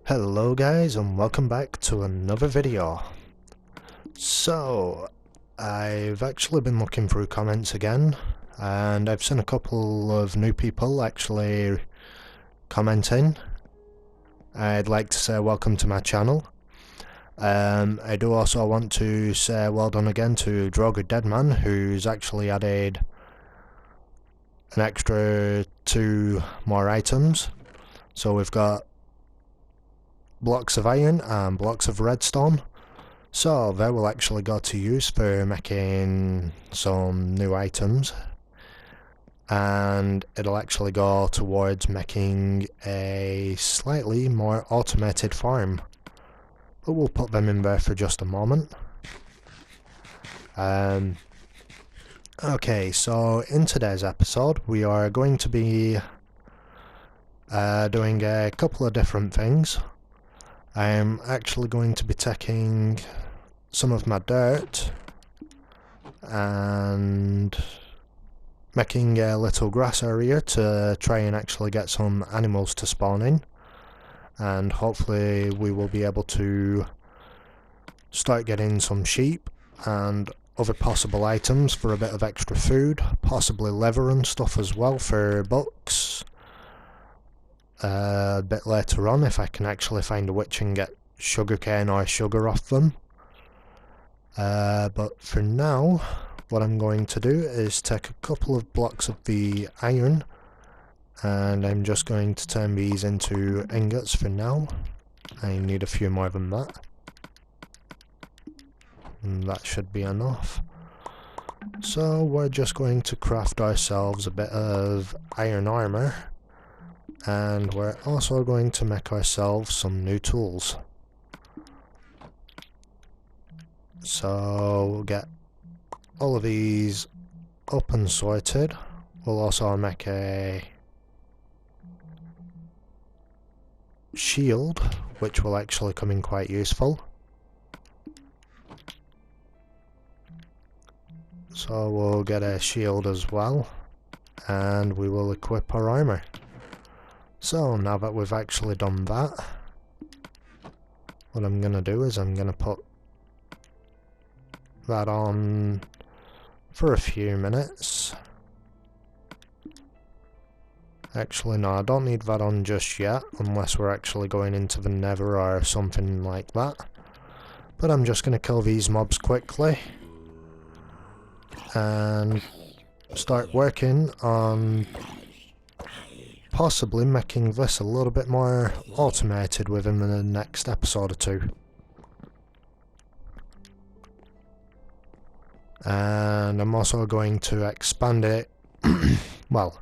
Hello guys, and welcome back to another video. So, I've actually been looking through comments again, and I've seen a couple of new people actually commenting. I'd like to say welcome to my channel. I do also want to say well done again to Droger Deadman, who's actually added an extra 2 more items. So we've got blocks of iron and blocks of redstone, so they will actually go to use for making some new items, and it'll actually go towards making a slightly more automated farm, but we'll put them in there for just a moment. Okay, so in today's episode we are going to be doing a couple of different things. I'm actually going to be taking some of my dirt and making a little grass area to try and actually get some animals to spawn in, and hopefully we will be able to start getting some sheep and other possible items for a bit of extra food, possibly leather and stuff as well for books. A bit later on, if I can actually find a witch and get sugarcane or sugar off them. But for now, what I'm going to do is take a couple of blocks of the iron, and I'm just going to turn these into ingots for now. I need a few more than that, and that should be enough. So we're just going to craft ourselves a bit of iron armor, and we're also going to make ourselves some new tools. So we'll get all of these up and sorted. We'll also make a shield, which will actually come in quite useful. So we'll get a shield as well, and we will equip our armor. So now that we've actually done that, what I'm going to do is I'm going to put that on for a few minutes. Actually no, I don't need that on just yet, unless we're actually going into the nether or something like that. But I'm just going to kill these mobs quickly and start working on possibly making this a little bit more automated within the next episode or two. And I'm also going to expand it. Well,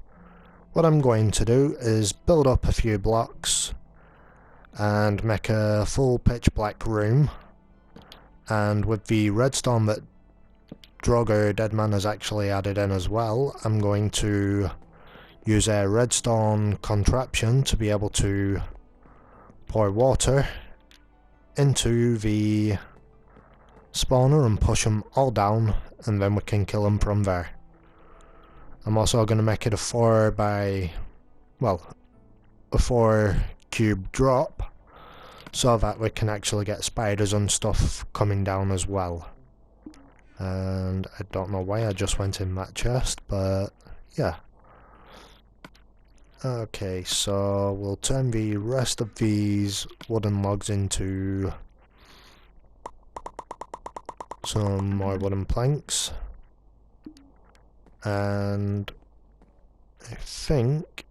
what I'm going to do is build up a few blocks and make a full pitch black room, and with the redstone that Droger Deadman has actually added in as well, I'm going to use a redstone contraption to be able to pour water into the spawner and push them all down, and then we can kill them from there. I'm also going to make it a 4 cube drop, so that we can actually get spiders and stuff coming down as well. And I don't know why I just went in that chest, but yeah. Okay, so we'll turn the rest of these wooden logs into some more wooden planks, and I think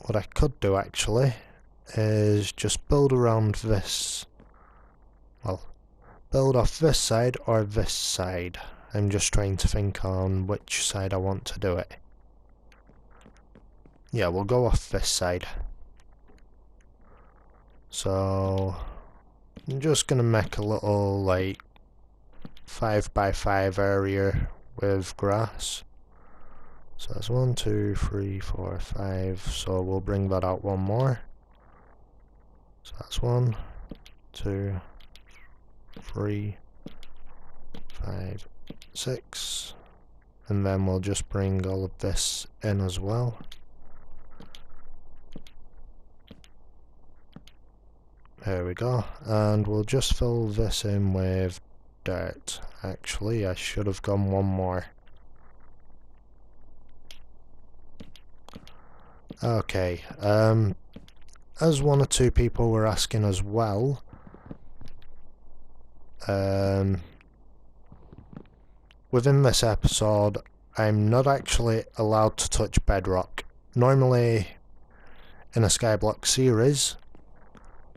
what I could do actually is just build around this, well, build off this side or this side. I'm just trying to think on which side I want to do it. Yeah, we'll go off this side. So I'm just gonna make a little like 5x5 area with grass. So that's 1, 2, 3, 4, 5. So we'll bring that out one more. So that's 1, 2, 3, 5, 6. And then we'll just bring all of this in as well. Here we go, and we'll just fill this in with dirt. Actually, I should have gone one more. Okay, as one or two people were asking as well, within this episode, I'm not actually allowed to touch bedrock. Normally, in a Skyblock series,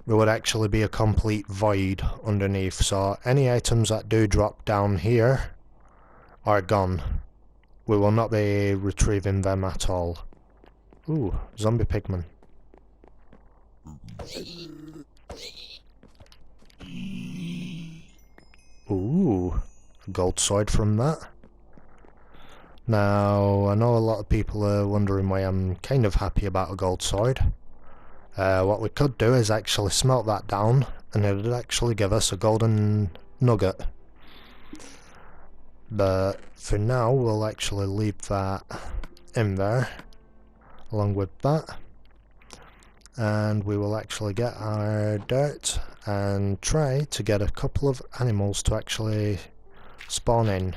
there would actually be a complete void underneath, so any items that do drop down here are gone. We will not be retrieving them at all. Ooh, zombie pigman. Ooh, a gold sword from that. Now, I know a lot of people are wondering why I'm kind of happy about a gold sword. What we could do is actually smelt that down, and it would actually give us a golden nugget. But for now, we'll actually leave that in there, along with that. And we will actually get our dirt and try to get a couple of animals to actually spawn in.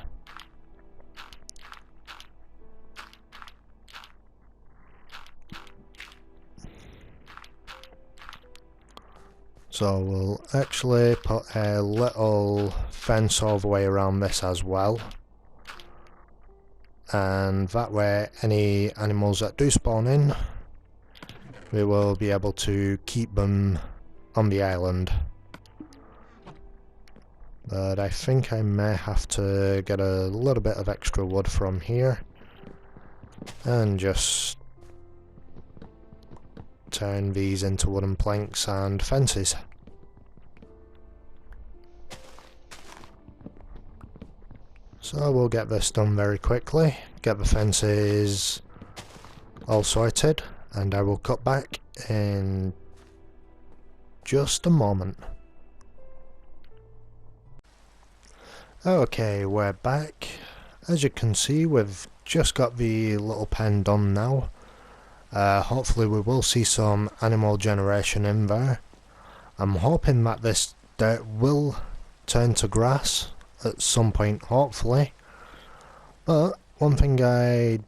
So we'll actually put a little fence all the way around this as well, and that way any animals that do spawn in, we will be able to keep them on the island. But I think I may have to get a little bit of extra wood from here and just turn these into wooden planks and fences. So we'll get this done very quickly, get the fences all sorted, and I will cut back in just a moment. Okay, we're back. As you can see, we've just got the little pen done now. Hopefully we will see some animal generation in there. I'm hoping that this dirt will turn to grass at some point, hopefully. But one thing I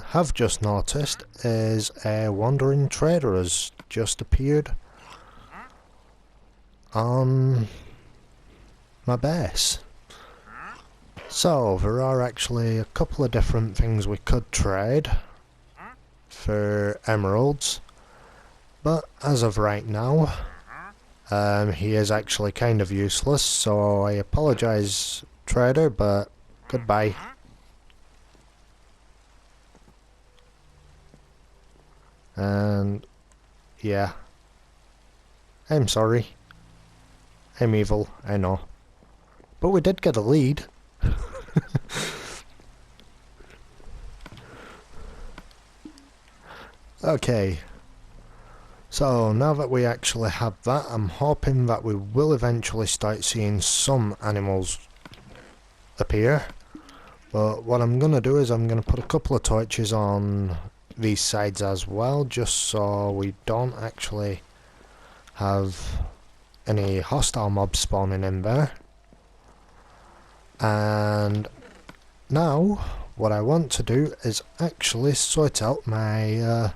have just noticed is a wandering trader has just appeared on my base. So there are actually a couple of different things we could trade for emeralds, but as of right now, he is actually kind of useless, so I apologise, trader, but goodbye. And yeah, I'm sorry. I'm evil, I know. But we did get a lead. Okay, so now that we actually have that, I'm hoping that we will eventually start seeing some animals appear. But what I'm going to do is I'm going to put a couple of torches on these sides as well, just so we don't actually have any hostile mobs spawning in there. And now what I want to do is actually sort out my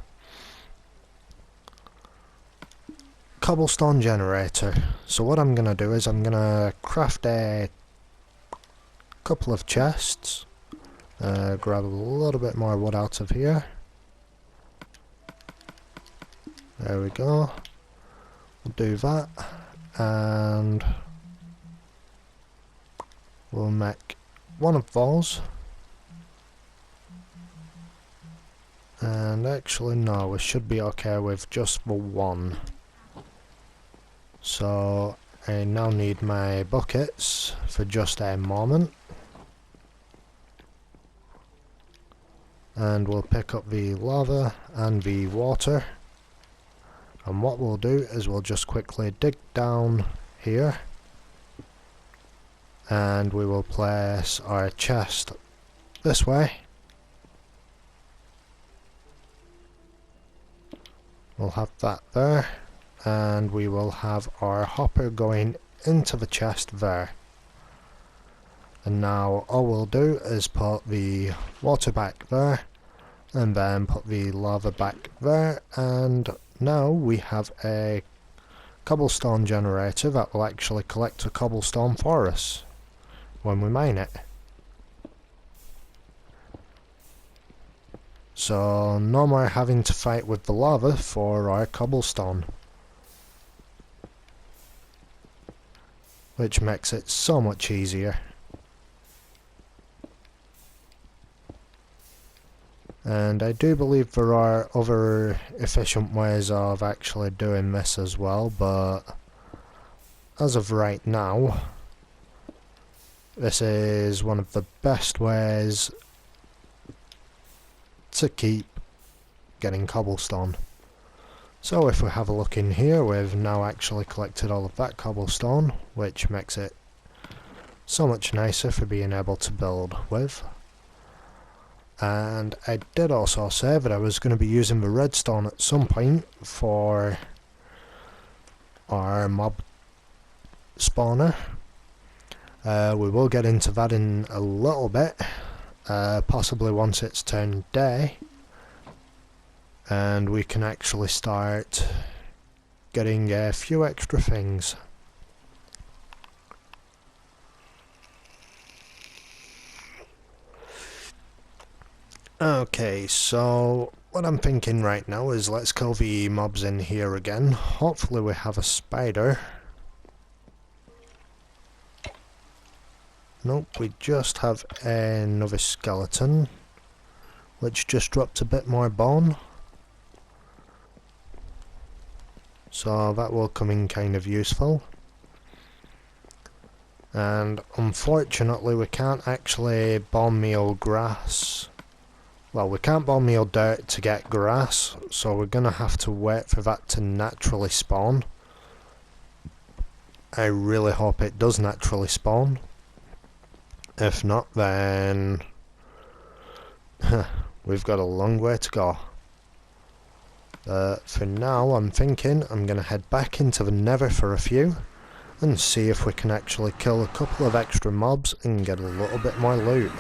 cobblestone generator. So what I'm going to do is I'm going to craft a couple of chests, grab a little bit more wood out of here. There we go. We'll do that, and we'll make one of those. And actually no, we should be okay with just the one. So I now need my buckets for just a moment. And we'll pick up the lava and the water. And what we'll do is we'll just quickly dig down here. And we will place our chest this way. We'll have that there. and we will have our hopper going into the chest there. And now all we'll do is put the water back there, and then put the lava back there, and now we have a cobblestone generator that will actually collect the cobblestone for us when we mine it. So no more having to fight with the lava for our cobblestone, which makes it so much easier. And I do believe there are other efficient ways of actually doing this as well, but as of right now, this is one of the best ways to keep getting cobblestone. So if we have a look in here, we've now actually collected all of that cobblestone, which makes it so much nicer for being able to build with. And I did also say that I was going to be using the redstone at some point for our mob spawner. We will get into that in a little bit, possibly once it's turned day, and we can actually start getting a few extra things. Okay, so what I'm thinking right now is let's kill the mobs in here again. Hopefully we have a spider. Nope, we just have another skeleton, which just dropped a bit more bone. So that will come in kind of useful. And unfortunately we can't actually bone meal grass. Well, we can't bone meal dirt to get grass, so we're gonna have to wait for that to naturally spawn. I really hope it does naturally spawn. If not, then we've got a long way to go. For now, I'm thinking I'm gonna head back into the Nether for a few and see if we can actually kill a couple of extra mobs and get a little bit more loot.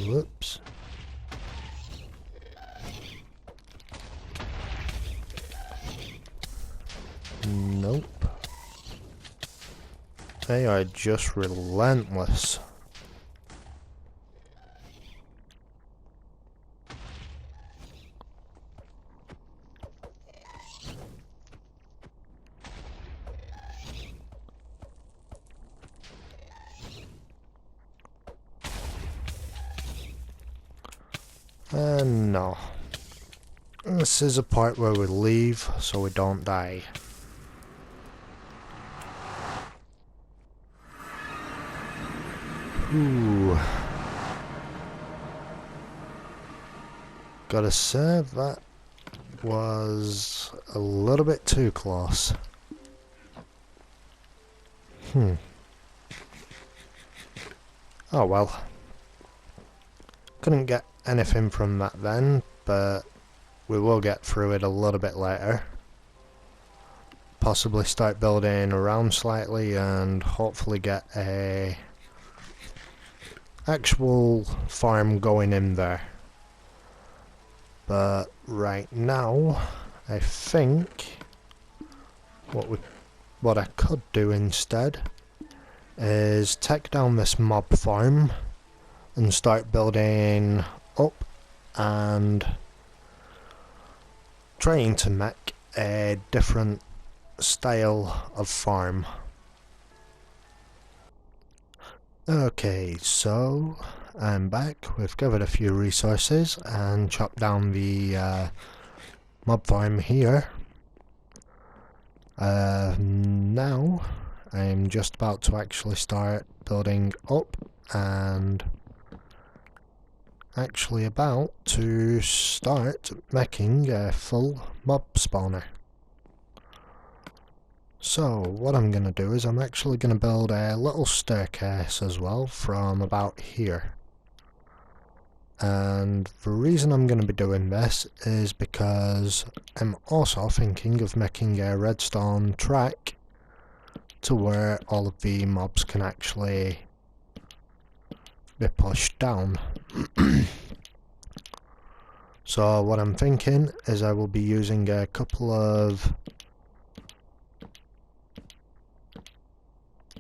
Whoops. Nope. They are just relentless. And no. This is a part where we leave so we don't die. Ooh. Gotta say that was a little bit too close. Oh well. Couldn't get anything from that then, but we will get through it a little bit later. Possibly start building around slightly and hopefully get a actual farm going in there. But right now, I think what I could do instead is take down this mob farm and start building up and trying to make a different style of farm. Okay, so I'm back. We've gathered a few resources and chopped down the mob farm here. Now I'm just about to actually start building up and actually about to start making a full mob spawner. So what I'm going to do is I'm actually going to build a little staircase as well from about here. And the reason I'm going to be doing this is because I'm also thinking of making a redstone track to where all of the mobs can actually be pushed down. So what I'm thinking is I will be using a couple of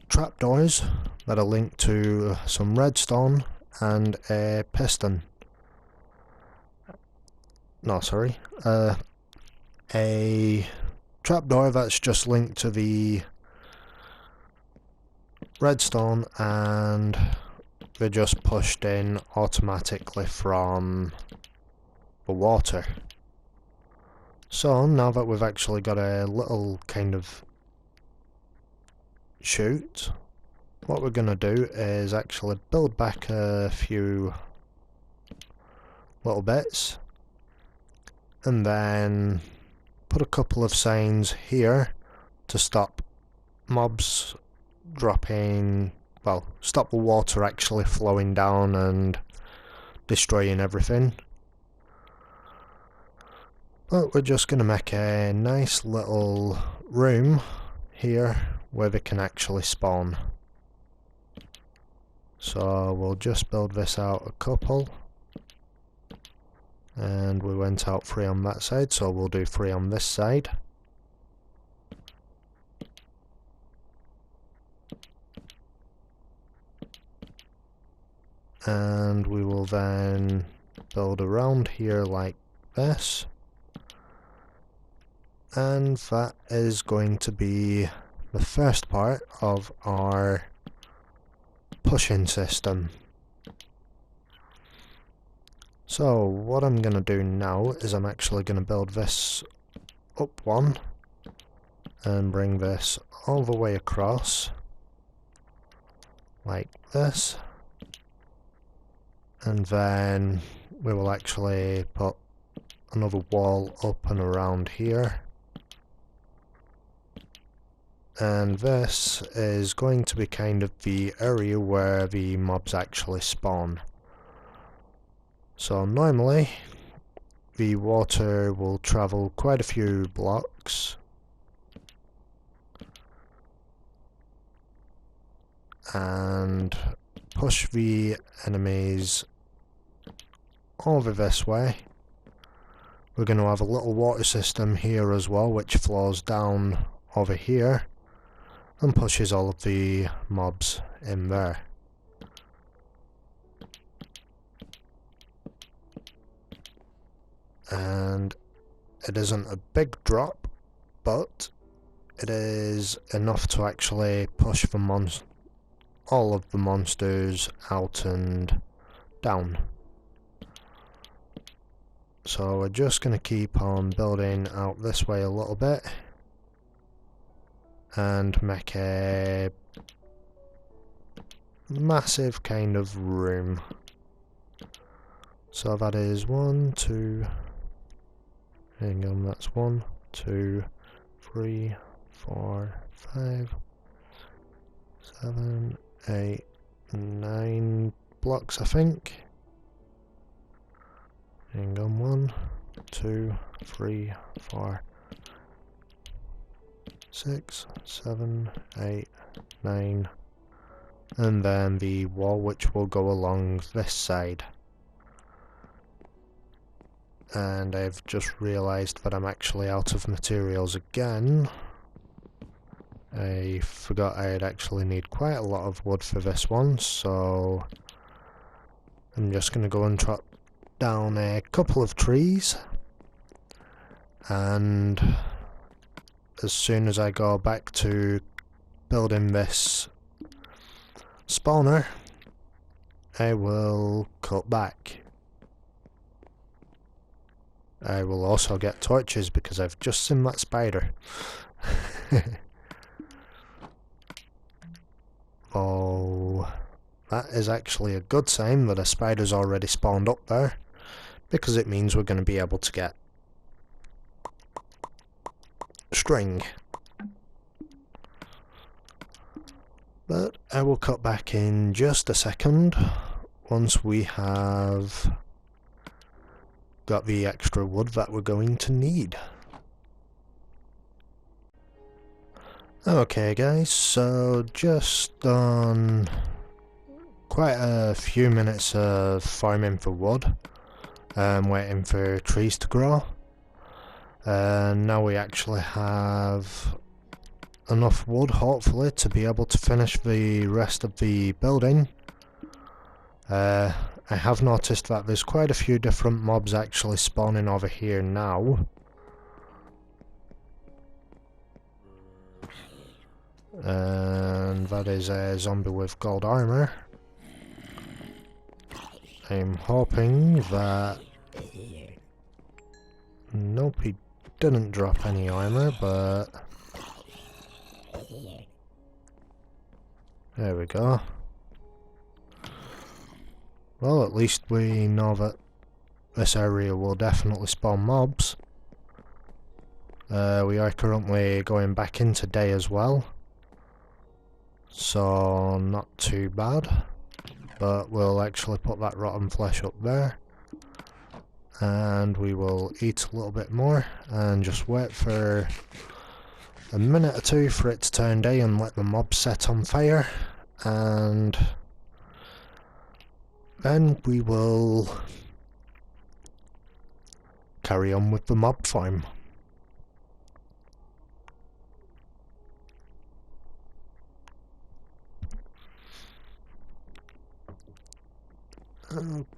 trapdoors that are linked to some redstone and a piston. No, sorry. A trapdoor that's just linked to the redstone, and they're just pushed in automatically from the water. So now that we've actually got a little kind of chute, what we're going to do is actually build back a few little bits and then put a couple of signs here to stop mobs dropping, well, stop the water actually flowing down and destroying everything. But we're just going to make a nice little room here where they can actually spawn. So we'll just build this out a couple, and we went out 3 on that side, so we'll do 3 on this side. And we will then build around here like this, and that is going to be the first part of our pushing system. So what I'm going to do now is I'm actually going to build this up one and bring this all the way across like this, and then we will actually put another wall up and around here. And this is going to be kind of the area where the mobs actually spawn. So normally the water will travel quite a few blocks and push the enemies over this way. We're going to have a little water system here as well, which flows down over here and pushes all of the mobs in there. And it isn't a big drop, but it is enough to actually push the all of the monsters out and down. So we're just going to keep on building out this way a little bit and make a massive kind of room. So that is 1, 2, hang on, that's 1, 2, 3, 4, 5, 7, 8, 9 blocks, I think. Hang on, 1, 2, 3, 4, 6, 7, 8, 9, and then the wall which will go along this side. And I've just realised that I'm actually out of materials again. I forgot I'd actually need quite a lot of wood for this one, so I'm just going to go and chop down a couple of trees, and as soon as I go back to building this spawner, I will cut back. I will also get torches because I've just seen that spider. Oh, that is actually a good sign that a spider's already spawned up there, because it means we're going to be able to get string. But I will cut back in just a second once we have got the extra wood that we're going to need. Okay guys, so just done quite a few minutes of farming for wood, waiting for trees to grow, and now we actually have enough wood, hopefully, to be able to finish the rest of the building. I have noticed that there's quite a few different mobs actually spawning over here now. And that is a zombie with gold armor. I'm hoping that... Nope, he didn't drop any armor, but... There we go. Well, at least we know that this area will definitely spawn mobs. We are currently going back into day as well, so not too bad. But we'll actually put that rotten flesh up there, and we will eat a little bit more and just wait for a minute or two for it to turn day and let the mob set on fire, and then we will carry on with the mob farm.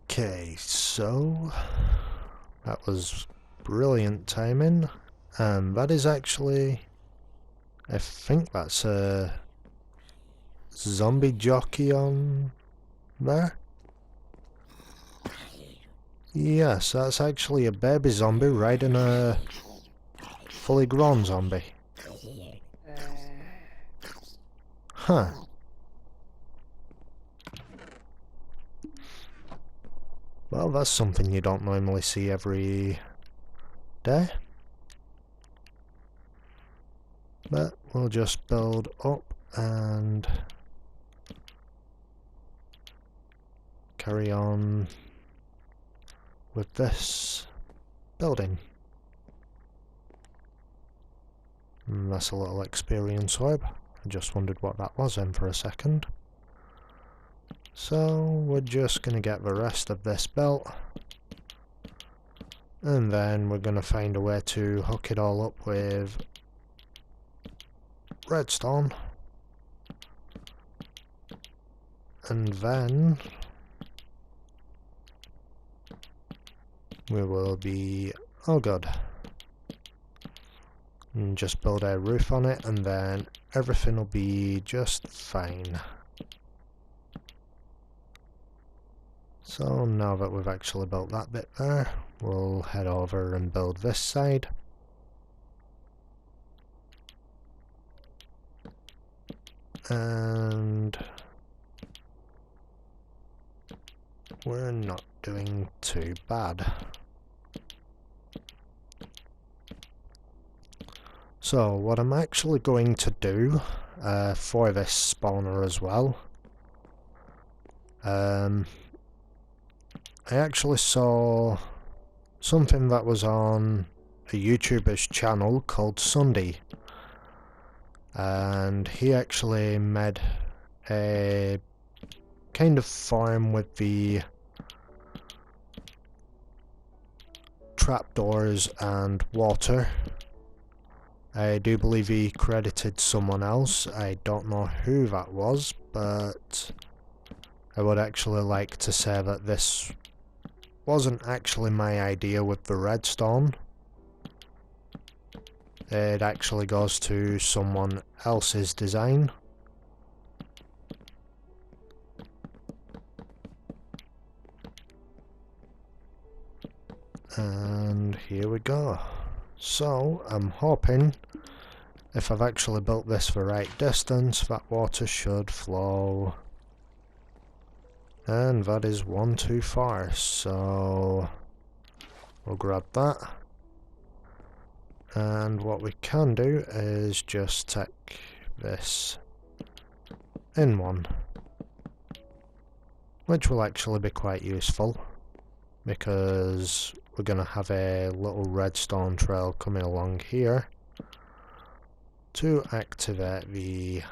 Okay, so that was brilliant timing, and that is actually, I think that's a zombie jockey on there. Yes, that's actually a baby zombie riding a fully grown zombie. Huh. Well, that's something you don't normally see every day. But we'll just build up and carry on with this building. And that's a little experience orb. I just wondered what that was then for a second. So we're just going to get the rest of this built, and then we're going to find a way to hook it all up with redstone, and then we will be all good. And just build a roof on it, and then everything will be just fine. So now that we've actually built that bit there, we'll head over and build this side. And we're not doing too bad. So what I'm actually going to do for this spawner as well, I actually saw something that was on a YouTuber's channel called Sunday, and he actually made a kind of farm with the trapdoors and water. I do believe he credited someone else. I don't know who that was, but I would actually like to say that this wasn't actually my idea with the redstone. It actually goes to someone else's design. And here we go. So I'm hoping if I've actually built this the right distance, that water should flow And that is one too far, so we'll grab that. And what we can do is just take this in one, which will actually be quite useful because we're going to have a little redstone trail coming along here to activate the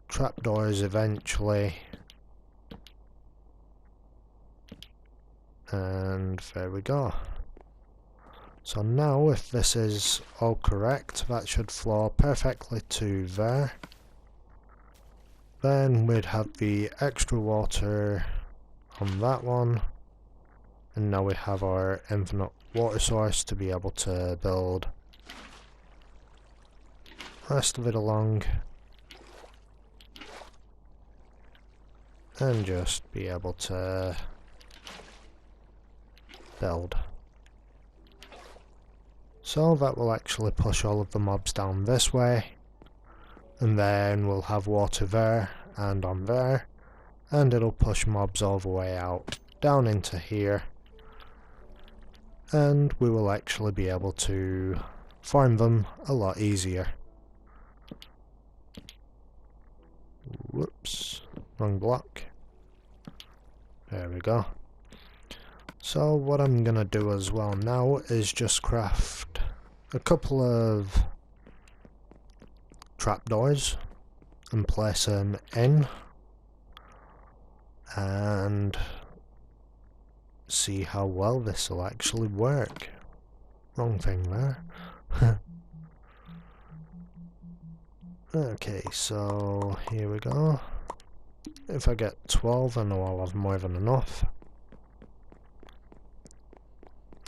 trapdoors eventually. And there we go. So now if this is all correct, that should flow perfectly to there. Then we'd have the extra water on that one, and now we have our infinite water source to be able to build the rest of it along and just be able to build. So that will actually push all of the mobs down this way, and then we'll have water there and on there, and it'll push mobs all the way out down into here, and we will actually be able to farm them a lot easier. Whoops, wrong block. There we go. So what I'm gonna do as well now is just craft a couple of trapdoors and place them in and see how well this will actually work. Wrong thing there. Okay, so here we go. If I get 12, I know I'll have more than enough.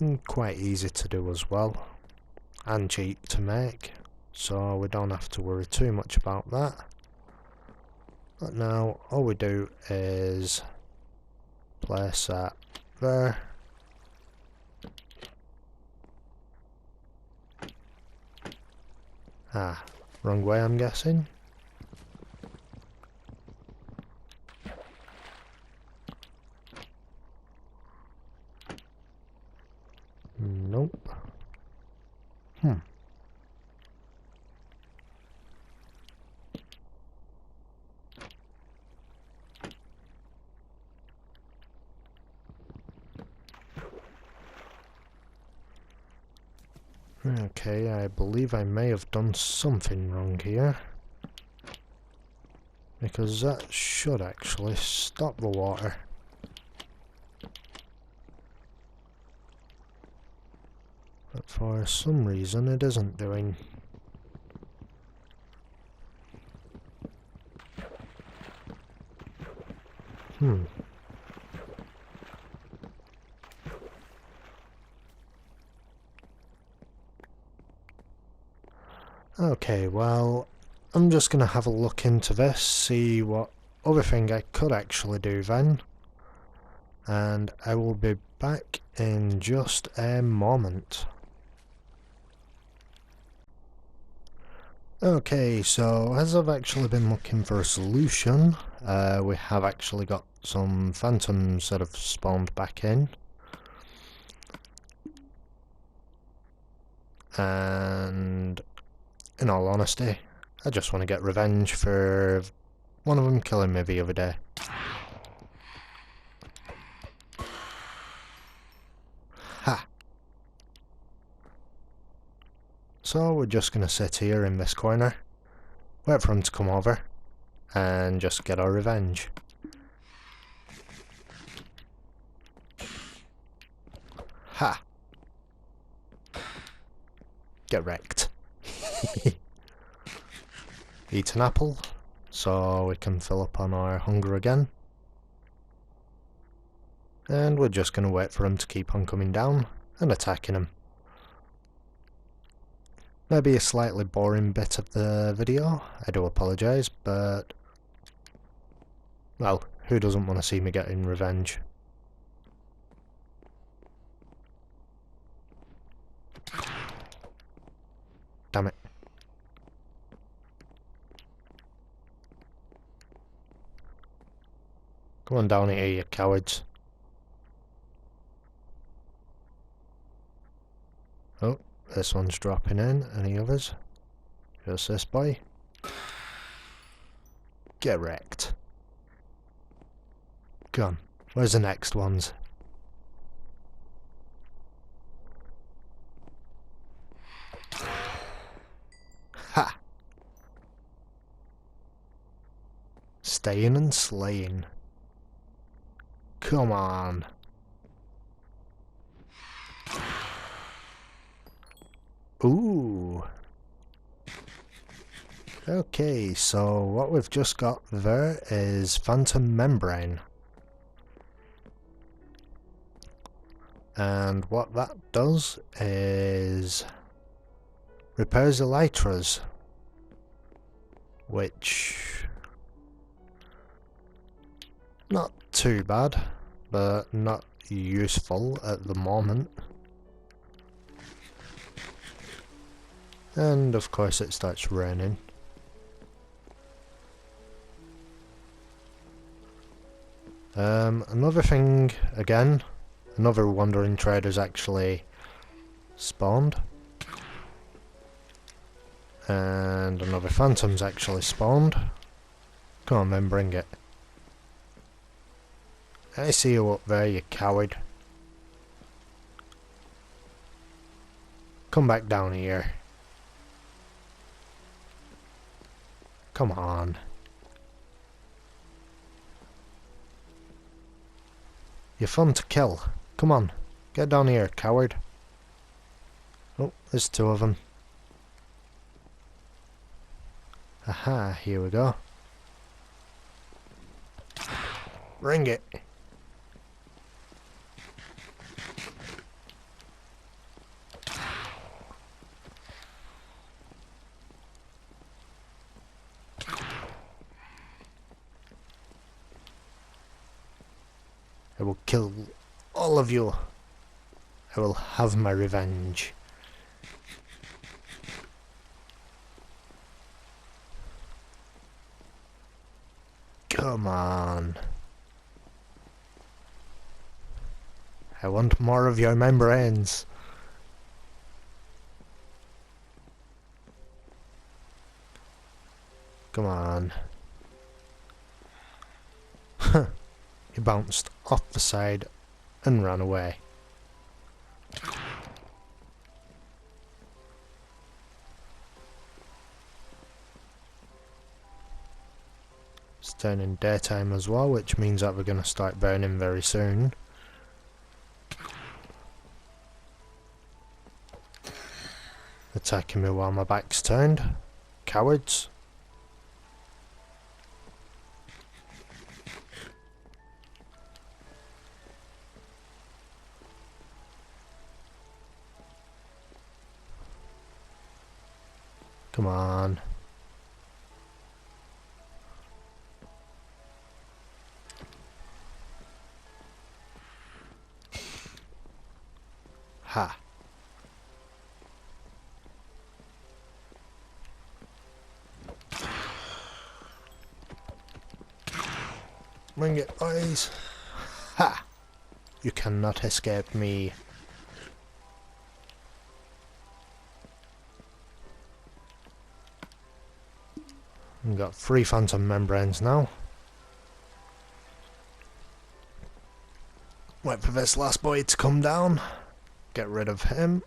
And quite easy to do as well, and cheap to make, so we don't have to worry too much about that. But now all we do is place that there. Ah, wrong way I'm guessing. Nope. Okay, I believe I may have done something wrong here, because that should actually stop the water. But for some reason it isn't doing. Okay, well, I'm just gonna have a look into this, see what other thing I could actually do then, and I will be back in just a moment. Okay, so as I've actually been looking for a solution, we have actually got some phantoms that have spawned back in. And in all honesty, I just want to get revenge for one of them killing me the other day. Ha! So we're just going to sit here in this corner, wait for him to come over, and just get our revenge. Ha! Get wrecked. Eat an apple, so we can fill up on our hunger again. And we're just going to wait for him to keep on coming down and attacking him. Maybe a slightly boring bit of the video, I do apologise, but well, who doesn't want to see me getting revenge? Damn it. Come on down here, you cowards. Oh, this one's dropping in. Any others? Just this boy. Get wrecked. Come on. Where's the next ones? Ha! Staying and slaying. Come on. Ooh. Okay, so what we've just got there is phantom membrane. And what that does is repairs elytras, which not too bad, but not useful at the moment. And of course it starts raining. Another thing, again, another wandering trader's actually spawned. And another phantom's actually spawned. Come on then, bring it. I see you up there, you coward. Come back down here. Come on. You're fun to kill. Come on. Get down here, coward. Oh, there's two of them. Aha, here we go. Bring it. I will kill all of you. I will have my revenge. Come on. I want more of your membranes. Come on. Huh. He bounced off the side and ran away. It's turning daytime as well, which means that we're going to start burning very soon. Attacking me while my back's turned. Cowards. Come on. Ha. Bring it, boys. Ha. You cannot escape me. We've got 3 phantom membranes now. Wait for this last boy to come down, get rid of him,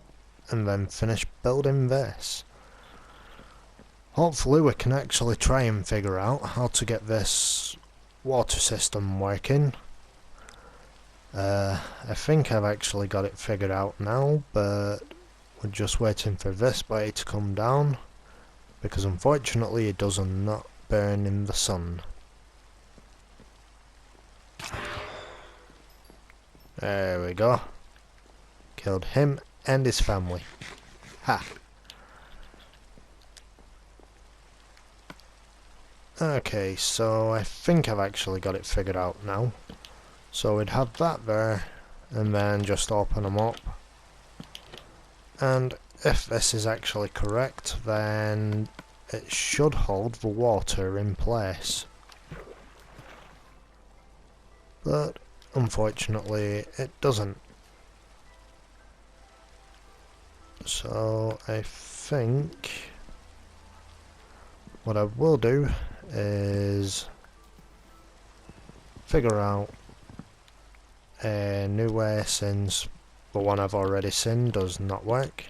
and then finish building this. Hopefully we can actually try and figure out how to get this water system working. I think I've actually got it figured out now, but we're just waiting for this boy to come down, because unfortunately it does not burn in the sun. There we go. Killed him and his family. Ha! Okay, so I think I've actually got it figured out now. So we'd have that there, and then just open them up. And if this is actually correct, then it should hold the water in place. but unfortunately it doesn't. So I think what I will do is figure out a new way, since the one I've already seen does not work,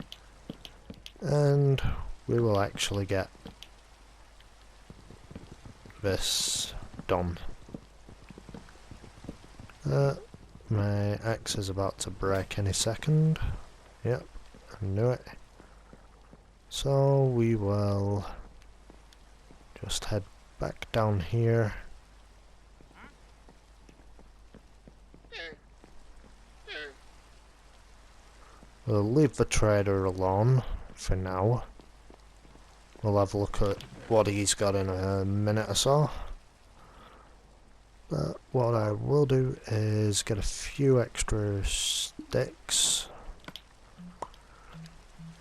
and we will actually get this done. My axe is about to break any second. Yep, I knew it. So we will just head back down here. We'll leave the trader alone for now. We'll have a look at what he's got in a minute or so. But what I will do is get a few extra sticks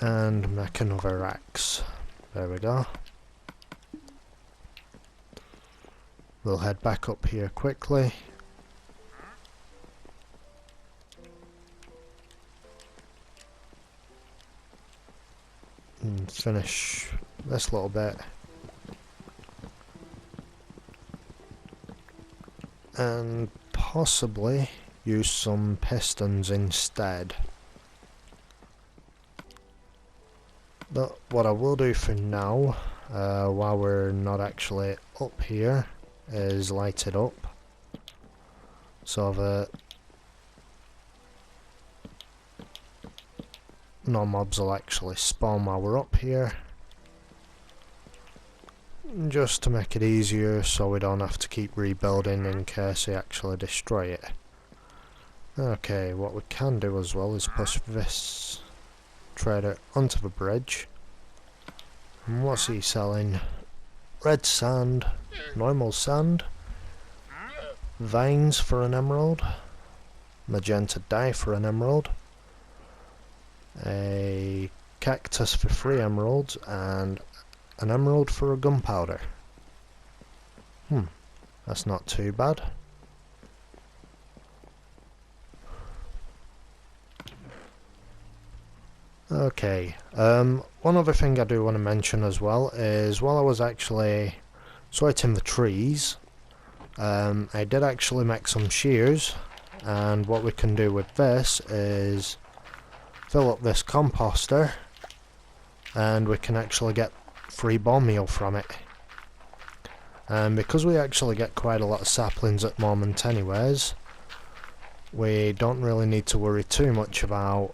and make another axe. There we go. We'll head back up here quickly. And finish this little bit. And possibly use some pistons instead. But what I will do for now, while we're not actually up here, is light it up so that no mobs will actually spawn while we're up here, just to make it easier so we don't have to keep rebuilding in case they actually destroy it. Okay, what we can do as well is push this trader onto the bridge. And what's he selling? Red sand, normal sand, vines for an emerald, magenta dye for an emerald, a cactus for 3 emeralds, and an emerald for a gunpowder. That's not too bad. Okay, one other thing I do want to mention as well is while I was actually sorting the trees, I did actually make some shears, and what we can do with this is fill up this composter and we can actually get free bone meal from it. And because we actually get quite a lot of saplings at the moment anyways, we don't really need to worry too much about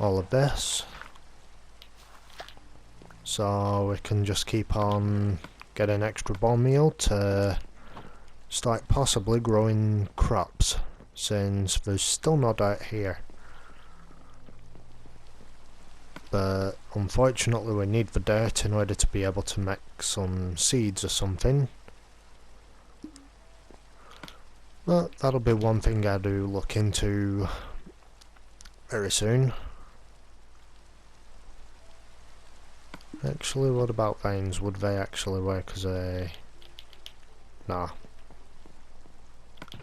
all of this, so we can just keep on getting extra bone meal to start possibly growing crops, since there's still no dirt here. But unfortunately we need the dirt in order to be able to make some seeds or something. But that'll be one thing I do look into very soon. Actually, what about vines? Would they actually work as a... Nah.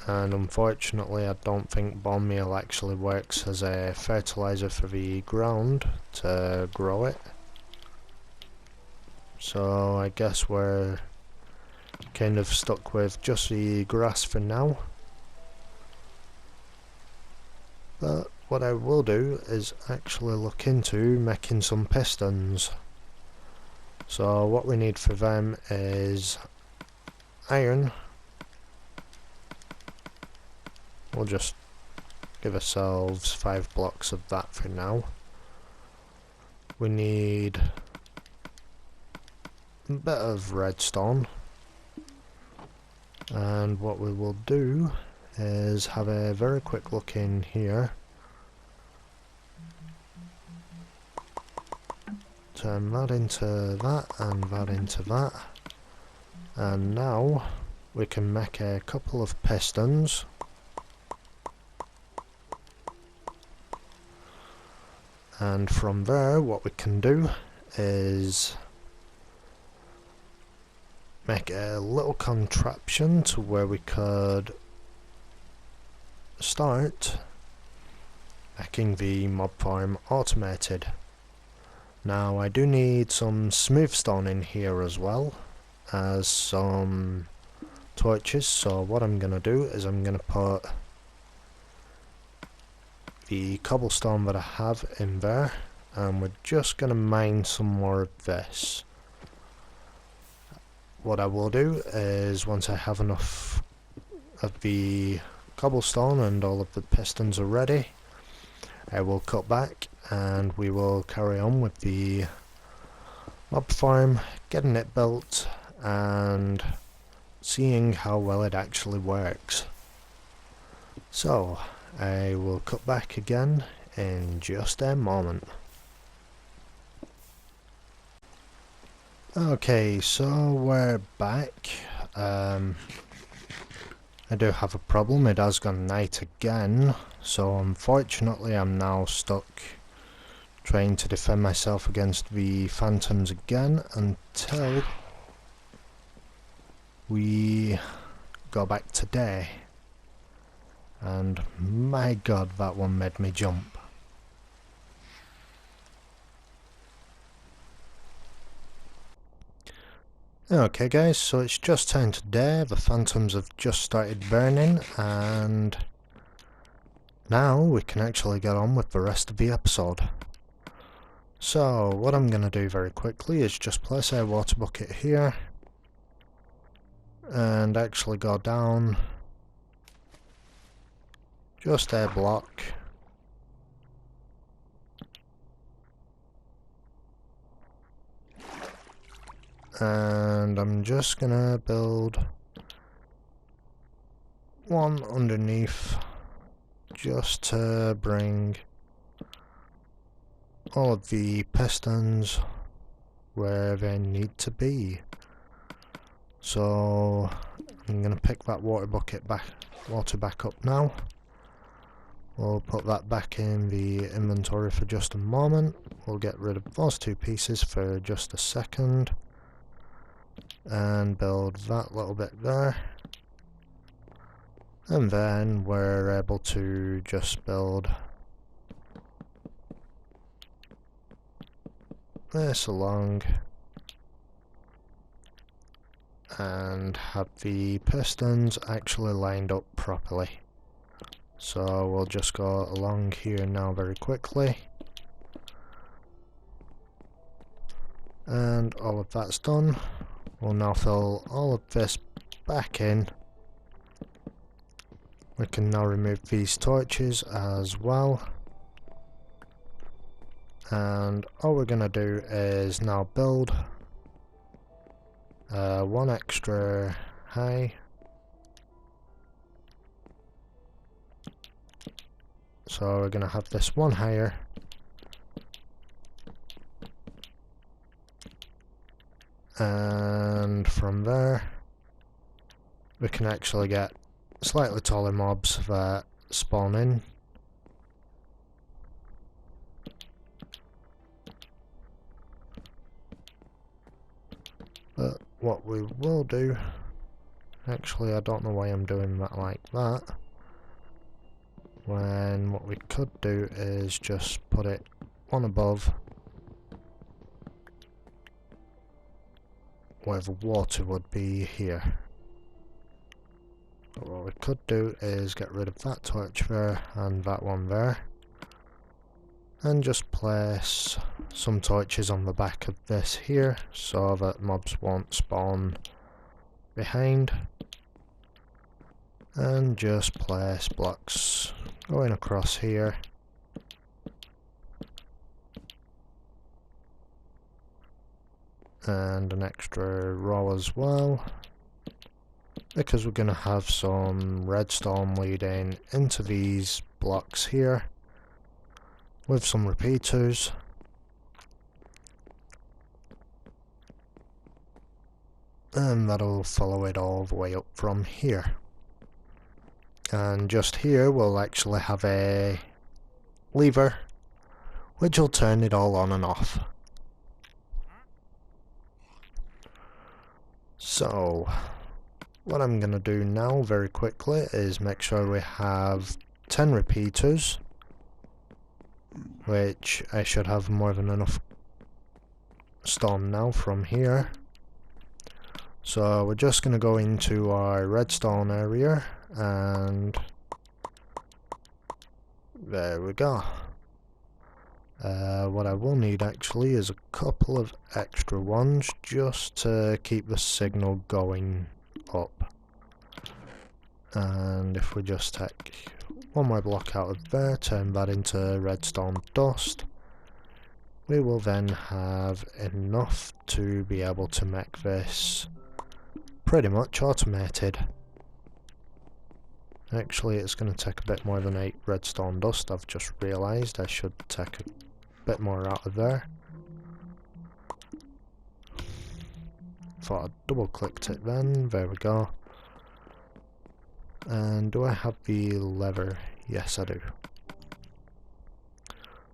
And unfortunately I don't think bone meal actually works as a fertilizer for the ground to grow it. So I guess we're kind of stuck with just the grass for now. But what I will do is actually look into making some pistons. So what we need for them is iron. We'll just give ourselves 5 blocks of that for now. We need a bit of redstone. And what we will do is have a very quick look in here. Turn that into that and that into that. And now we can make a couple of pistons. And from there what we can do is make a little contraption to where we could start making the mob farm automated. Now I do need some smooth stone in here as well as some torches, so what I'm going to do is I'm going to put the cobblestone that I have in there, and we're just going to mine some more of this. What I will do is once I have enough of the cobblestone and all of the pistons are ready, I will cut back and we will carry on with the mob farm, getting it built and seeing how well it actually works. So I will cut back again in just a moment. Okay, so we're back. I do have a problem, it has gone night again, so unfortunately I'm now stuck trying to defend myself against the phantoms again until we go back to day. And my god, that one made me jump. Okay guys, so it's just turned to day, the phantoms have just started burning, and now we can actually get on with the rest of the episode. So what I'm going to do very quickly is just place a water bucket here and actually go down just a block. And I'm just gonna build one underneath just to bring all of the pistons where they need to be. So I'm gonna pick that water back up now. We'll put that back in the inventory for just a moment. We'll get rid of those two pieces for just a second and build that little bit there, and then we're able to just build this along and have the pistons actually lined up properly. So we'll just go along here now very quickly, and all of that's done. We'll now fill all of this back in. We can now remove these torches as well. And all we're going to do is now build one extra high. So we're going to have this one higher. And from there we can actually get slightly taller mobs that spawn in. But what we will do, actually I don't know why I'm doing that like that, when what we could do is just put it one above where the water would be here. But what we could do is get rid of that torch there and that one there, and just place some torches on the back of this here so that mobs won't spawn behind, and just place blocks going across here. And an extra row as well, because we're going to have some redstone leading into these blocks here with some repeaters. And that'll follow it all the way up from here. And just here we'll actually have a lever which will turn it all on and off. So, what I'm going to do now very quickly is make sure we have 10 repeaters, which I should have more than enough stone now from here. So we're just going to go into our redstone area, and there we go. What I will need actually is a couple of extra ones just to keep the signal going up. And if we just take one more block out of there, turn that into redstone dust, we will then have enough to be able to make this pretty much automated. Actually, it's going to take a bit more than 8 redstone dust. I've just realised I should take a bit more out of there. Thought I double clicked it then. There we go. And do I have the lever? Yes, I do.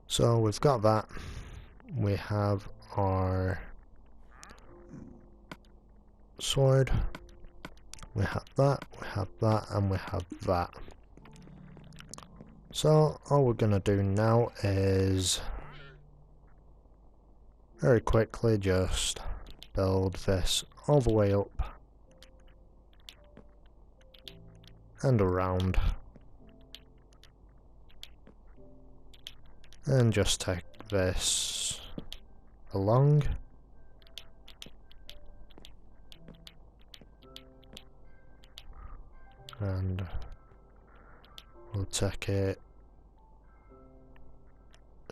So we've got that. We have our sword. We have that, and we have that. So all we're going to do now is very quickly just build this all the way up and around, and just take this along. And we'll take it,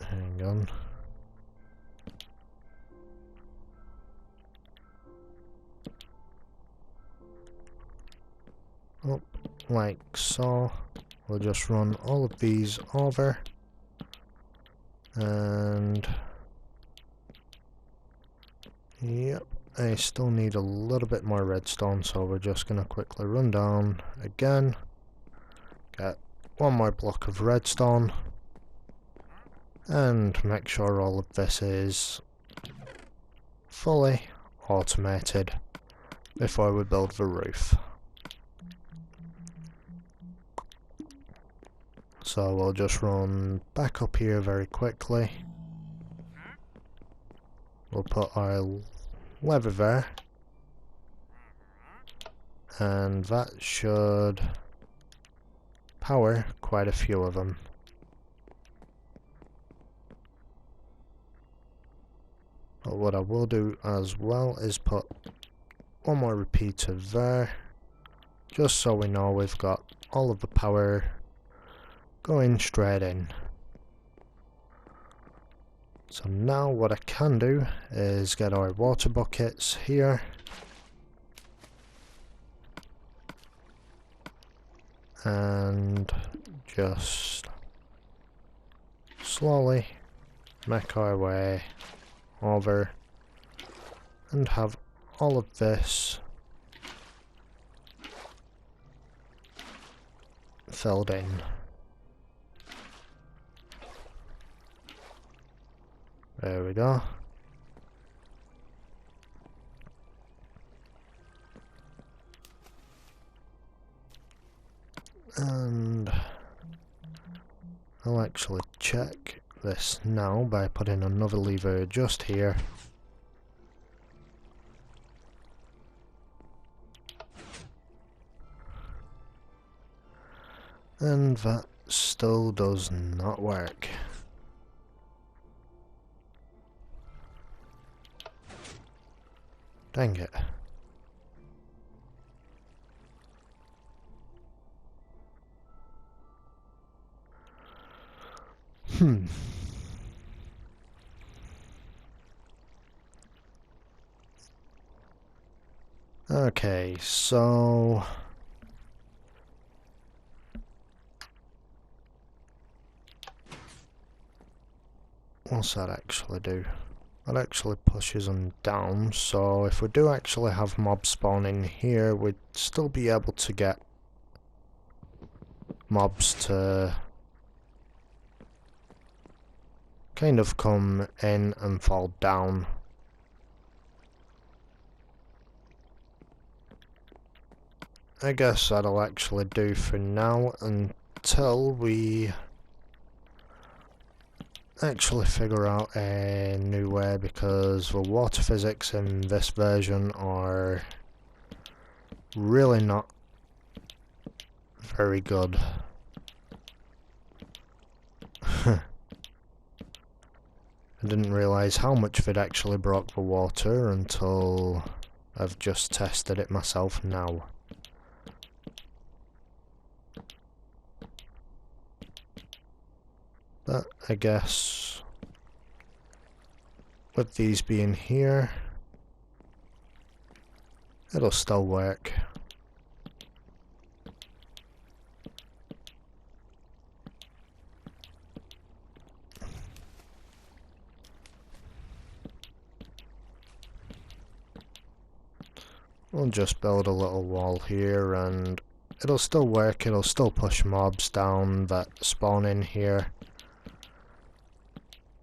hang on, up like so. We'll just run all of these over, and yep, I still need a little bit more redstone, so we're just going to quickly run down again, get one more block of redstone, and make sure all of this is fully automated before we build the roof. So we'll just run back up here very quickly. We'll put our lever there, and that should power quite a few of them. But what I will do as well is put one more repeater there, just so we know we've got all of the power going straight in. So now what I can do is get our water buckets here, and just slowly make our way over and have all of this filled in. There we go. And I'll actually check this now by putting another lever just here. And that still does not work. Dang it. Okay, so what's that actually do? That actually pushes them down, so if we do actually have mobs spawning here, we'd still be able to get mobs to kind of come in and fall down. I guess that'll actually do for now until we actually figure out a new way, because the water physics in this version are really not very good. I didn't realise how much of it actually broke the water until I've just tested it myself now. But I guess with these being here, it'll still work. We'll just build a little wall here and it'll still work, it'll still push mobs down that spawn in here.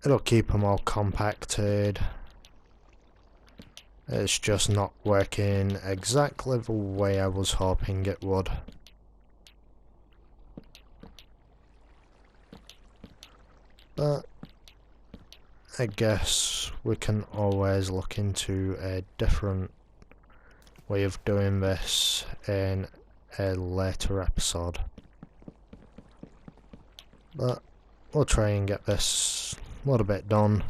It'll keep them all compacted. It's just not working exactly the way I was hoping it would. But I guess we can always look into a different way of doing this in a later episode. But we'll try and get this a little bit done.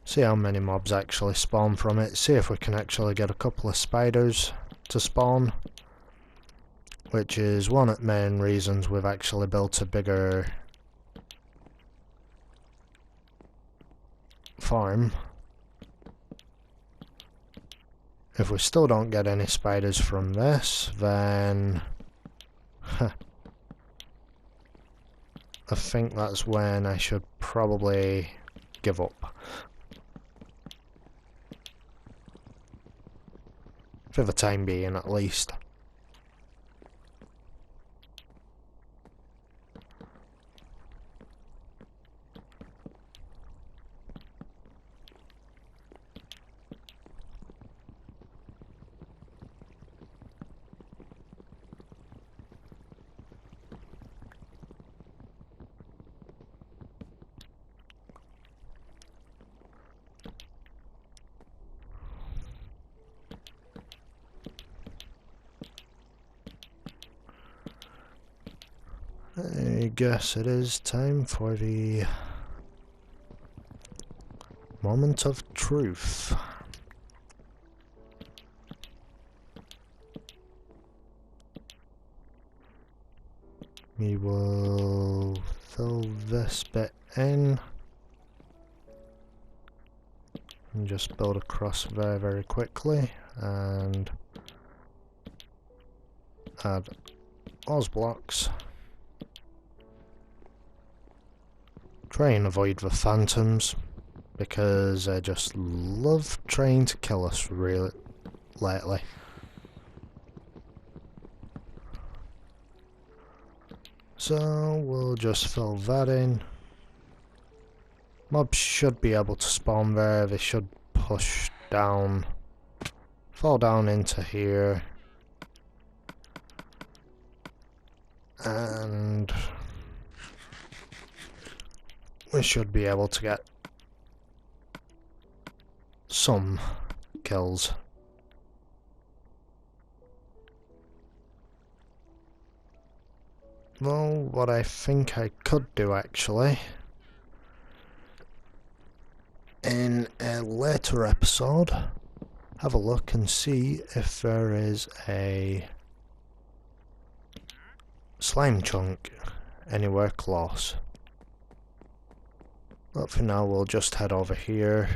See how many mobs actually spawn from it. See if we can actually get a couple of spiders to spawn. Which is one of the main reasons we've actually built a bigger farm. If we still don't get any spiders from this, then I think that's when I should probably give up. For the time being, at least. I guess it is time for the moment of truth. We will fill this bit in and just build across there very quickly and add Oz blocks. Try and avoid the phantoms because I just love trying to kill us really lately. So we'll just fill that in. Mobs should be able to spawn there. They should push down, fall down into here, and we should be able to get some kills. Well, what I think I could do actually, in a later episode, have a look and see if there is a slime chunk anywhere close. But for now we'll just head over here,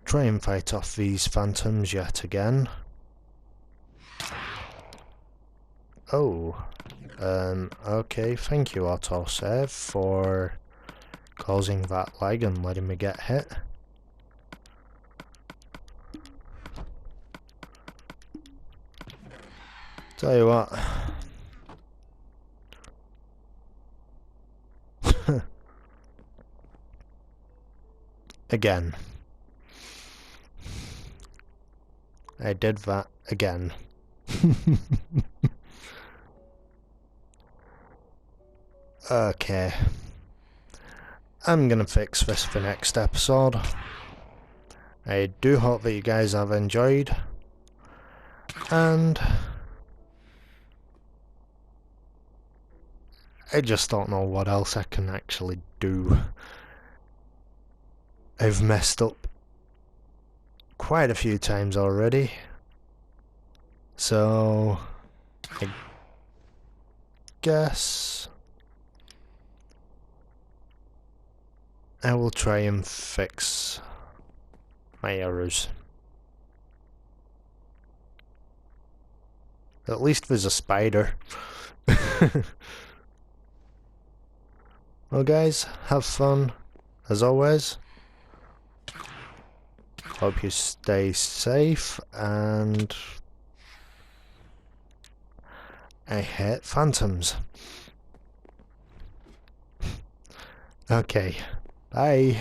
try and fight off these phantoms yet again. Oh, okay, thank you autosave for causing that lag and letting me get hit. Tell you what. Again. I did that again. Okay. I'm gonna fix this for next episode. I do hope that you guys have enjoyed. And I just don't know what else I can actually do. I've messed up quite a few times already. So I guess I will try and fix my errors. At least there's a spider. Well guys, have fun as always. Hope you stay safe, and I hate phantoms. Okay, bye.